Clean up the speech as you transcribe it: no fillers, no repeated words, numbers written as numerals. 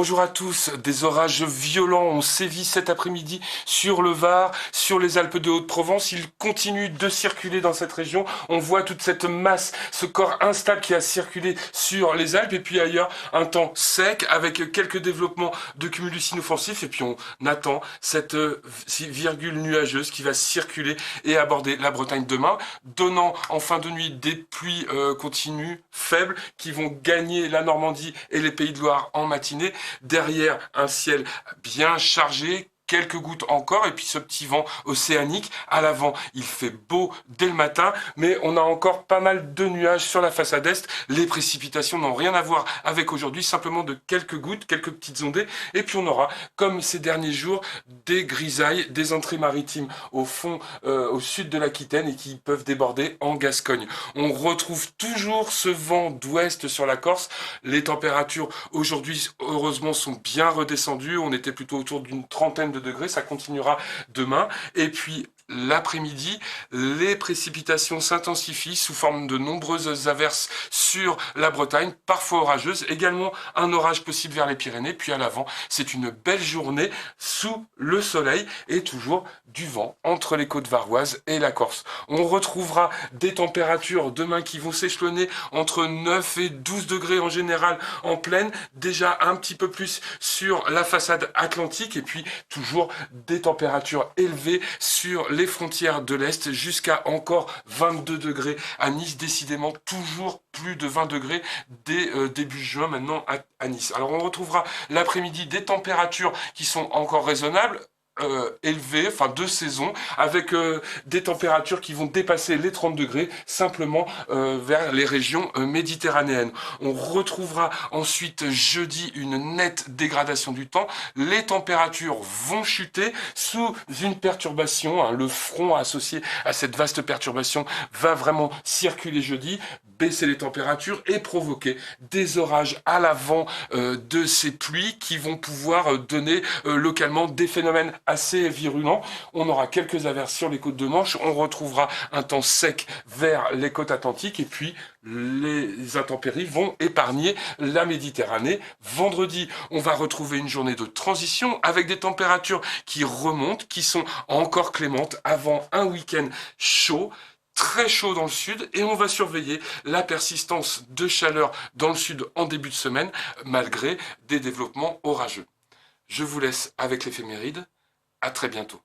Bonjour à tous. Des orages violents ont sévi cet après-midi sur le Var, sur les Alpes de Haute-Provence. Ils continuent de circuler dans cette région. On voit toute cette masse, ce corps instable qui a circulé sur les Alpes. Et puis ailleurs, un temps sec avec quelques développements de cumulus inoffensifs. Et puis on attend cette virgule nuageuse qui va circuler et aborder la Bretagne demain, donnant en fin de nuit des pluies continues, faibles, qui vont gagner la Normandie et les Pays de Loire en matinée. Derrière, un ciel bien chargé, quelques gouttes encore, et puis ce petit vent océanique. À l'avant, il fait beau dès le matin, mais on a encore pas mal de nuages sur la façade est. Les précipitations n'ont rien à voir avec aujourd'hui, simplement de quelques gouttes, quelques petites ondées, et puis on aura, comme ces derniers jours, des grisailles, des entrées maritimes au fond, au sud de l'Aquitaine, et qui peuvent déborder en Gascogne. On retrouve toujours ce vent d'ouest sur la Corse. Les températures aujourd'hui, heureusement, sont bien redescendues. On était plutôt autour d'une trentaine de degrés. Ça continuera demain. Et puis, l'après-midi, les précipitations s'intensifient sous forme de nombreuses averses sur la Bretagne, parfois orageuses. Également, un orage possible vers les Pyrénées. Puis à l'avant, c'est une belle journée sous le soleil et toujours du vent entre les côtes varoises et la Corse. On retrouvera des températures demain qui vont s'échelonner entre 9 et 12 degrés en général en plaine, déjà un petit peu plus sur la façade atlantique, et puis toujours des températures élevées sur les frontières de l'Est, jusqu'à encore 22 degrés à Nice, décidément toujours plus de 20 degrés dès début juin maintenant à Nice. Alors on retrouvera l'après-midi des températures qui sont encore raisonnables, élevées, enfin de saison, avec des températures qui vont dépasser les 30 degrés, simplement vers les régions méditerranéennes. On retrouvera ensuite jeudi une nette dégradation du temps. Les températures vont chuter sous une perturbation, hein, le front associé à cette vaste perturbation va vraiment circuler jeudi, baisser les températures et provoquer des orages à l'avant de ces pluies qui vont pouvoir donner localement des phénomènes assez virulents. On aura quelques averses sur les côtes de Manche, on retrouvera un temps sec vers les côtes atlantiques, et puis les intempéries vont épargner la Méditerranée. Vendredi, on va retrouver une journée de transition avec des températures qui remontent, qui sont encore clémentes avant un week-end chaud, très chaud dans le sud, et on va surveiller la persistance de chaleur dans le sud en début de semaine, malgré des développements orageux. Je vous laisse avec l'éphéméride. À très bientôt.